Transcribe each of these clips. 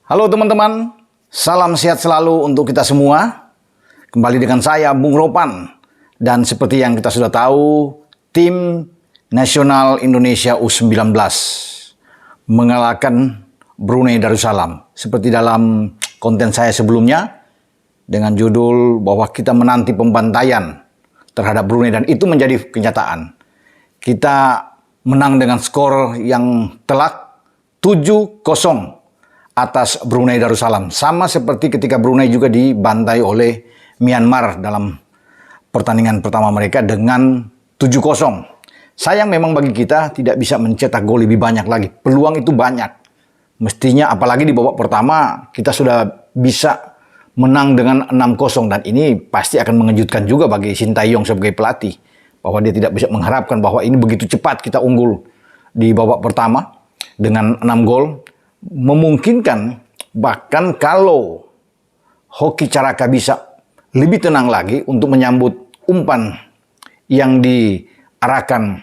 Halo teman-teman, salam sehat selalu untuk kita semua. Kembali dengan saya, Bung Ropan. Dan seperti yang kita sudah tahu, tim nasional Indonesia U19 mengalahkan Brunei Darussalam. Seperti dalam konten saya sebelumnya, dengan judul bahwa kita menanti pembantaian terhadap Brunei, dan itu menjadi kenyataan. Kita menang dengan skor yang telak 7-0 atas Brunei Darussalam. Sama seperti ketika Brunei juga dibantai oleh Myanmar dalam pertandingan pertama mereka dengan 7-0. Sayang memang bagi kita tidak bisa mencetak gol lebih banyak lagi. Peluang itu banyak. Mestinya apalagi di babak pertama kita sudah bisa menang dengan 6-0. Dan ini pasti akan mengejutkan juga bagi Sintayong sebagai pelatih. Bahwa dia tidak bisa mengharapkan bahwa ini begitu cepat kita unggul di babak pertama dengan 6 gol. Memungkinkan bahkan kalau Hoki Caraka bisa lebih tenang lagi untuk menyambut umpan yang diarahkan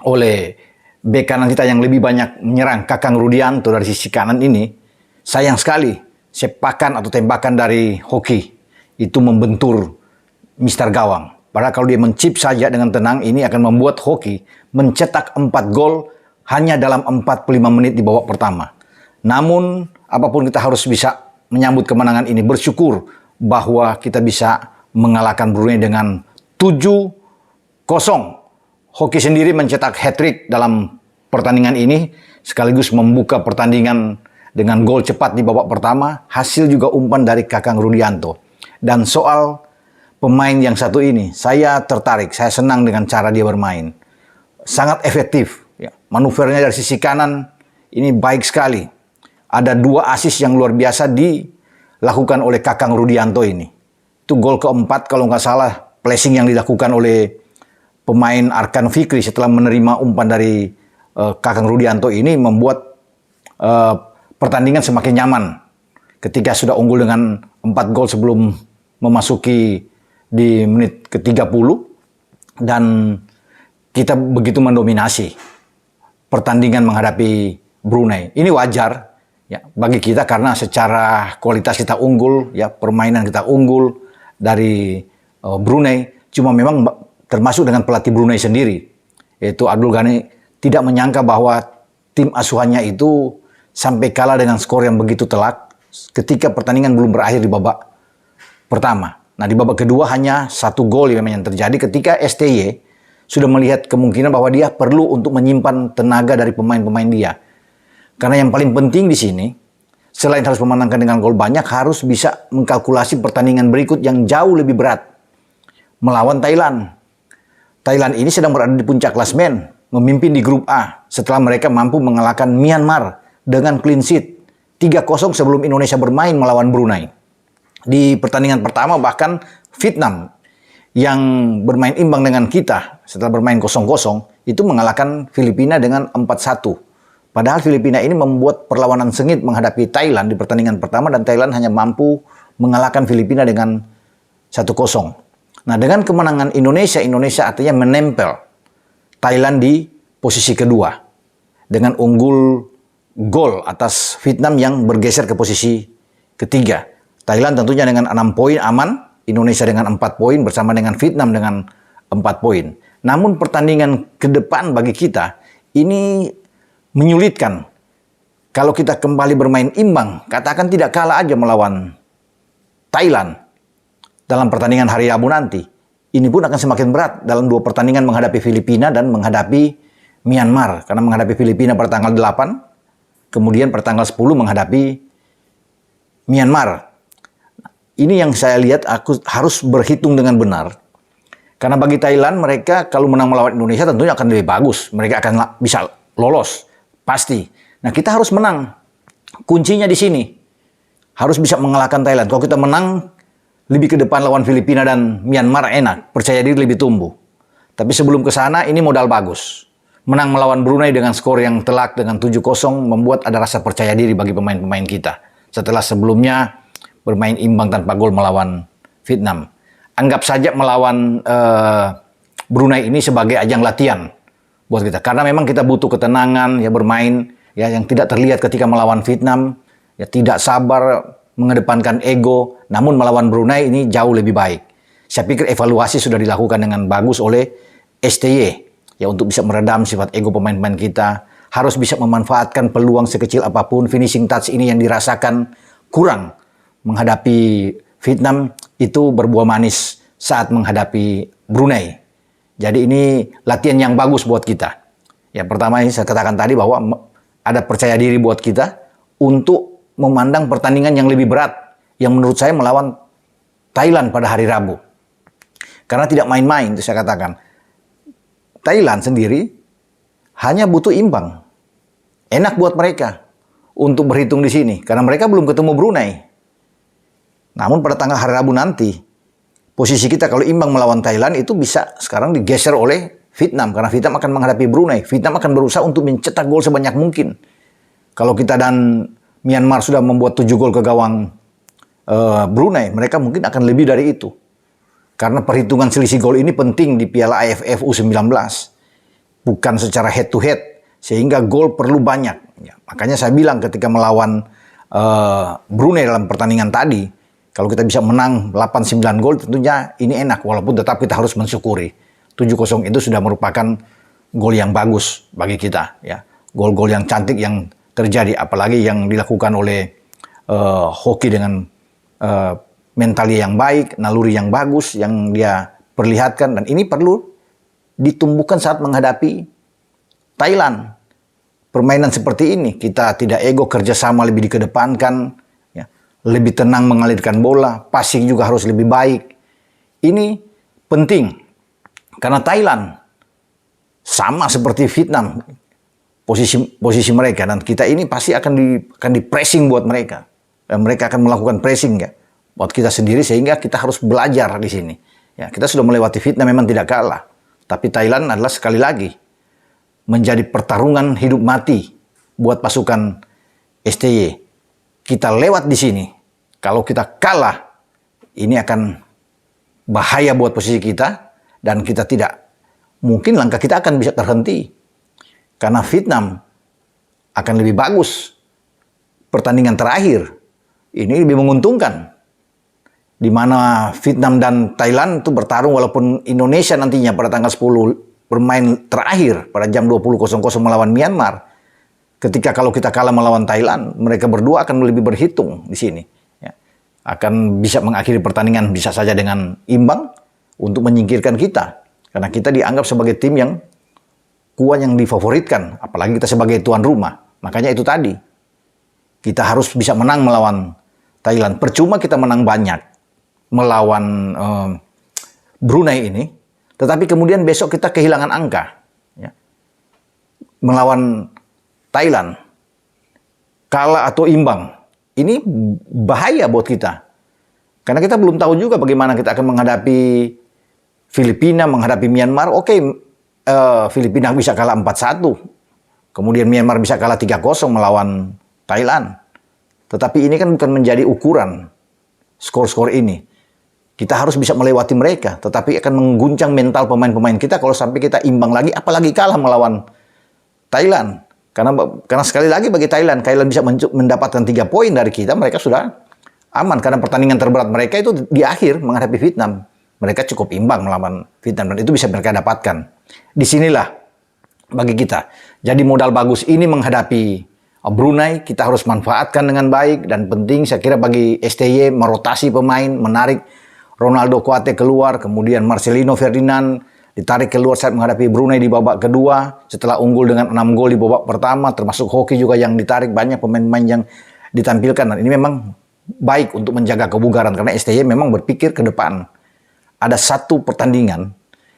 oleh bek kanan kita yang lebih banyak menyerang, Kakang Rudianto dari sisi kanan ini. Sayang sekali sepakan atau tembakan dari Hoki itu membentur Mister Gawang. Padahal kalau dia mencip saja dengan tenang, ini akan membuat Hoki mencetak 4 gol hanya dalam 45 menit di babak pertama. Namun, apapun kita harus bisa menyambut kemenangan ini. Bersyukur bahwa kita bisa mengalahkan Brunei dengan 7-0. Hoki sendiri mencetak hat-trick dalam pertandingan ini, sekaligus membuka pertandingan dengan gol cepat di babak pertama. Hasil juga umpan dari Kakang Rudianto. Dan soal pemain yang satu ini, saya tertarik, saya senang dengan cara dia bermain. Sangat efektif. Ya. Manuvernya dari sisi kanan ini baik sekali. Ada 2 assist yang luar biasa dilakukan oleh Kakang Rudianto ini. Itu gol keempat kalau nggak salah, placing yang dilakukan oleh pemain Arkan Fikri setelah menerima umpan dari Kakang Rudianto ini membuat pertandingan semakin nyaman. Ketika sudah unggul dengan 4 gol sebelum memasuki di menit ke-30 dan kita begitu mendominasi pertandingan menghadapi Brunei. Ini wajar ya bagi kita karena secara kualitas kita unggul, ya permainan kita unggul dari Brunei. Cuma memang termasuk dengan pelatih Brunei sendiri, yaitu Abdul Ghani, tidak menyangka bahwa tim asuhannya itu sampai kalah dengan skor yang begitu telak ketika pertandingan belum berakhir di babak pertama. Nah, di babak kedua hanya 1 gol yang terjadi ketika STY sudah melihat kemungkinan bahwa dia perlu untuk menyimpan tenaga dari pemain-pemain dia. Karena yang paling penting di sini, selain harus memenangkan dengan gol banyak, harus bisa mengkalkulasi pertandingan berikut yang jauh lebih berat. Melawan Thailand. Thailand ini sedang berada di puncak klasemen, memimpin di grup A setelah mereka mampu mengalahkan Myanmar dengan clean sheet 3-0 sebelum Indonesia bermain melawan Brunei. Di pertandingan pertama bahkan Vietnam yang bermain imbang dengan kita setelah bermain 0-0 itu mengalahkan Filipina dengan 4-1. Padahal Filipina ini membuat perlawanan sengit menghadapi Thailand di pertandingan pertama dan Thailand hanya mampu mengalahkan Filipina dengan 1-0. Nah, dengan kemenangan Indonesia artinya menempel Thailand di posisi kedua dengan unggul gol atas Vietnam yang bergeser ke posisi ketiga. Thailand tentunya dengan 6 poin aman, Indonesia dengan 4 poin bersama dengan Vietnam dengan 4 poin. Namun pertandingan ke depan bagi kita ini menyulitkan. Kalau kita kembali bermain imbang, katakan tidak kalah aja melawan Thailand dalam pertandingan hari Rabu nanti, ini pun akan semakin berat dalam 2 pertandingan menghadapi Filipina dan menghadapi Myanmar. Karena menghadapi Filipina pada tanggal 8, kemudian pada tanggal 10 menghadapi Myanmar. Ini yang saya lihat aku harus berhitung dengan benar. Karena bagi Thailand, mereka kalau menang melawan Indonesia tentunya akan lebih bagus. Mereka akan bisa lolos. Pasti. Nah, kita harus menang. Kuncinya di sini. Harus bisa mengalahkan Thailand. Kalau kita menang lebih ke depan lawan Filipina dan Myanmar enak. Percaya diri lebih tumbuh. Tapi sebelum ke sana ini modal bagus. Menang melawan Brunei dengan skor yang telak dengan 7-0 membuat ada rasa percaya diri bagi pemain-pemain kita. Setelah sebelumnya bermain imbang tanpa gol melawan Vietnam. Anggap saja melawan Brunei ini sebagai ajang latihan buat kita. Karena memang kita butuh ketenangan ya bermain ya yang tidak terlihat ketika melawan Vietnam ya tidak sabar, mengedepankan ego, namun melawan Brunei ini jauh lebih baik. Saya pikir evaluasi sudah dilakukan dengan bagus oleh STY, ya untuk bisa meredam sifat ego pemain-pemain kita, harus bisa memanfaatkan peluang sekecil apapun. Finishing touch ini yang dirasakan kurang menghadapi Vietnam itu berbuah manis saat menghadapi Brunei. Jadi ini latihan yang bagus buat kita. Ya pertama ini saya katakan tadi bahwa ada percaya diri buat kita untuk memandang pertandingan yang lebih berat, yang menurut saya melawan Thailand pada hari Rabu. Karena tidak main-main, itu saya katakan. Thailand sendiri hanya butuh imbang. Enak buat mereka untuk berhitung di sini, karena mereka belum ketemu Brunei. Namun pada tanggal hari Rabu nanti, posisi kita kalau imbang melawan Thailand itu bisa sekarang digeser oleh Vietnam, karena Vietnam akan menghadapi Brunei. Vietnam akan berusaha untuk mencetak gol sebanyak mungkin. Kalau kita dan Myanmar sudah membuat 7 gol ke gawang Brunei, mereka mungkin akan lebih dari itu. Karena perhitungan selisih gol ini penting di Piala AFF U19. Bukan secara head to head, sehingga gol perlu banyak. Ya, makanya saya bilang ketika melawan Brunei dalam pertandingan tadi, kalau kita bisa menang 8-9 gol tentunya ini enak, walaupun tetap kita harus mensyukuri. 7-0 itu sudah merupakan gol yang bagus bagi kita. Ya. Gol-gol yang cantik yang terjadi, apalagi yang dilakukan oleh Hoki dengan mentalnya yang baik, naluri yang bagus yang dia perlihatkan, dan ini perlu ditumbuhkan saat menghadapi Thailand. Permainan seperti ini, kita tidak ego, kerjasama lebih dikedepankan, ya, lebih tenang mengalirkan bola, passing juga harus lebih baik. Ini penting, karena Thailand sama seperti Vietnam, posisi mereka, dan kita ini pasti akan di pressing buat mereka, dan mereka akan melakukan pressing ya buat kita sendiri, sehingga kita harus belajar di sini. Ya, kita sudah melewati Vietnam, memang tidak kalah, tapi Thailand adalah sekali lagi menjadi pertarungan hidup mati buat pasukan STY. Kita lewat di sini, kalau kita kalah, ini akan bahaya buat posisi kita, dan kita tidak mungkin langkah kita akan bisa terhenti. Karena Vietnam akan lebih bagus. Pertandingan terakhir ini lebih menguntungkan. Di mana Vietnam dan Thailand itu bertarung, walaupun Indonesia nantinya pada tanggal 10 bermain terakhir pada jam 20.00 melawan Myanmar. Ketika kalau kita kalah melawan Thailand, mereka berdua akan lebih berhitung di sini. Ya. Akan bisa mengakhiri pertandingan bisa saja dengan imbang untuk menyingkirkan kita. Karena kita dianggap sebagai tim yang kuat, yang difavoritkan, apalagi kita sebagai tuan rumah. Makanya itu tadi, kita harus bisa menang melawan Thailand. Percuma kita menang banyak melawan Brunei ini, tetapi kemudian besok kita kehilangan angka. Ya. Melawan Thailand, kalah atau imbang, ini bahaya buat kita. Karena kita belum tahu juga bagaimana kita akan menghadapi Filipina, menghadapi Myanmar. Oke, Filipina bisa kalah 4-1. Kemudian Myanmar bisa kalah 3-0 melawan Thailand. Tetapi ini kan bukan menjadi ukuran skor-skor ini. Kita harus bisa melewati mereka. Tetapi akan mengguncang mental pemain-pemain kita kalau sampai kita imbang lagi, apalagi kalah melawan Thailand. Karena sekali lagi bagi Thailand bisa mendapatkan 3 poin dari kita, mereka sudah aman. Karena pertandingan terberat mereka itu di akhir menghadapi Vietnam. Mereka cukup imbang melawan Vietnam, dan itu bisa mereka dapatkan. Disinilah bagi kita. Jadi modal bagus ini menghadapi Brunei, kita harus manfaatkan dengan baik. Dan penting saya kira bagi STY merotasi pemain, menarik Ronaldo Kuate keluar, kemudian Marcelino Ferdinand ditarik keluar saat menghadapi Brunei di babak kedua. Setelah unggul dengan 6 gol di babak pertama, termasuk Hoki juga yang ditarik, banyak pemain-pemain yang ditampilkan. Dan ini memang baik untuk menjaga kebugaran, karena STY memang berpikir ke depan. Ada satu pertandingan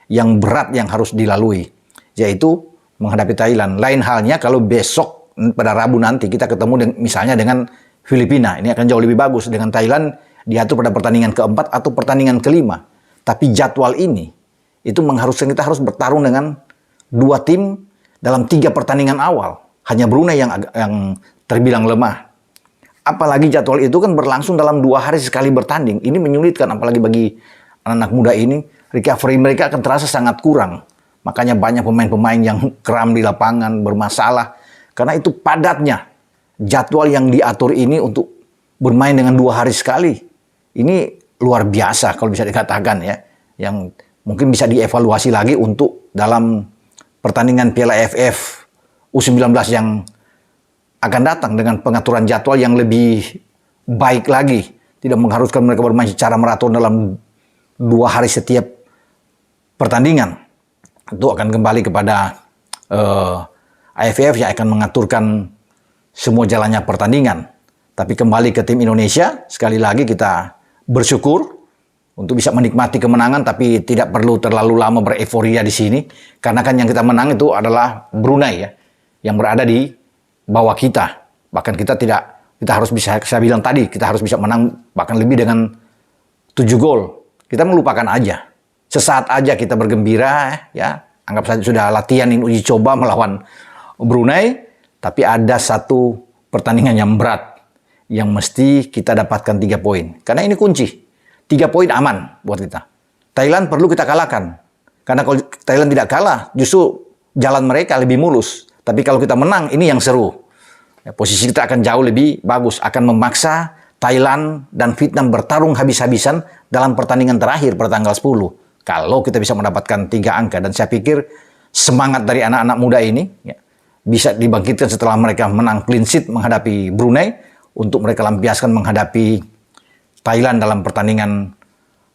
yang berat yang harus dilalui, yaitu menghadapi Thailand. Lain halnya kalau besok pada Rabu nanti kita ketemu misalnya dengan Filipina. Ini akan jauh lebih bagus. Dengan Thailand diatur pada pertandingan keempat atau pertandingan kelima. Tapi jadwal ini itu mengharuskan kita harus bertarung dengan 2 tim dalam 3 pertandingan awal. Hanya Brunei yang terbilang lemah. Apalagi jadwal itu kan berlangsung dalam 2 hari sekali bertanding. Ini menyulitkan, apalagi bagi anak muda ini. Recovery mereka akan terasa sangat kurang. Makanya banyak pemain-pemain yang kram di lapangan, bermasalah. Karena itu padatnya jadwal yang diatur ini untuk bermain dengan 2 hari sekali, ini luar biasa kalau bisa dikatakan ya. Yang mungkin bisa dievaluasi lagi untuk dalam pertandingan Piala AFF U19 yang akan datang dengan pengaturan jadwal yang lebih baik lagi. Tidak mengharuskan mereka bermain secara maraton dalam 2 hari setiap pertandingan. Itu akan kembali kepada AFF yang akan mengaturkan semua jalannya pertandingan. Tapi kembali ke tim Indonesia, sekali lagi kita bersyukur untuk bisa menikmati kemenangan, tapi tidak perlu terlalu lama bereforia di sini. Karena kan yang kita menang itu adalah Brunei ya, yang berada di bawah kita. Bahkan kita harus bisa, saya bilang tadi, kita harus bisa menang bahkan lebih dengan 7 gol. Kita melupakan aja. Sesaat aja kita bergembira ya. Anggap saja sudah latihan uji coba melawan Brunei, tapi ada satu pertandingan yang berat yang mesti kita dapatkan 3 poin. Karena ini kunci. 3 poin aman buat kita. Thailand perlu kita kalahkan. Karena kalau Thailand tidak kalah, justru jalan mereka lebih mulus. Tapi kalau kita menang, ini yang seru. Ya, posisi kita akan jauh lebih bagus. Akan memaksa Thailand dan Vietnam bertarung habis-habisan dalam pertandingan terakhir pada tanggal 10. Kalau kita bisa mendapatkan 3 angka. Dan saya pikir semangat dari anak-anak muda ini ya, bisa dibangkitkan setelah mereka menang clean sheet menghadapi Brunei, untuk mereka lampiaskan menghadapi Thailand dalam pertandingan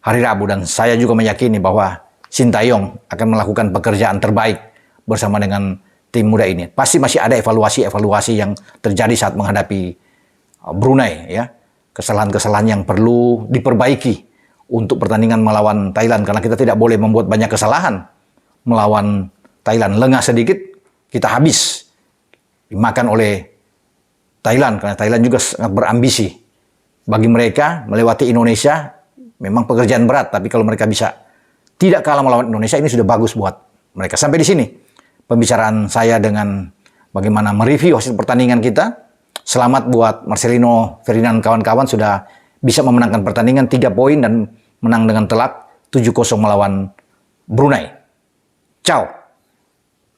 hari Rabu. Dan saya juga meyakini bahwa Sintayong akan melakukan pekerjaan terbaik bersama dengan tim muda ini. Pasti masih ada evaluasi-evaluasi yang terjadi saat menghadapi Brunei ya. Kesalahan-kesalahan yang perlu diperbaiki untuk pertandingan melawan Thailand, karena kita tidak boleh membuat banyak kesalahan melawan Thailand. Lengah sedikit kita habis dimakan oleh Thailand, karena Thailand juga sangat berambisi. Bagi mereka melewati Indonesia memang pekerjaan berat, tapi kalau mereka bisa tidak kalah melawan Indonesia, ini sudah bagus buat mereka. Sampai di sini pembicaraan saya dengan bagaimana mereview hasil pertandingan kita. Selamat buat Marcelino, Ferdinand, kawan-kawan sudah bisa memenangkan pertandingan 3 poin dan menang dengan telak 7-0 melawan Brunei. Ciao.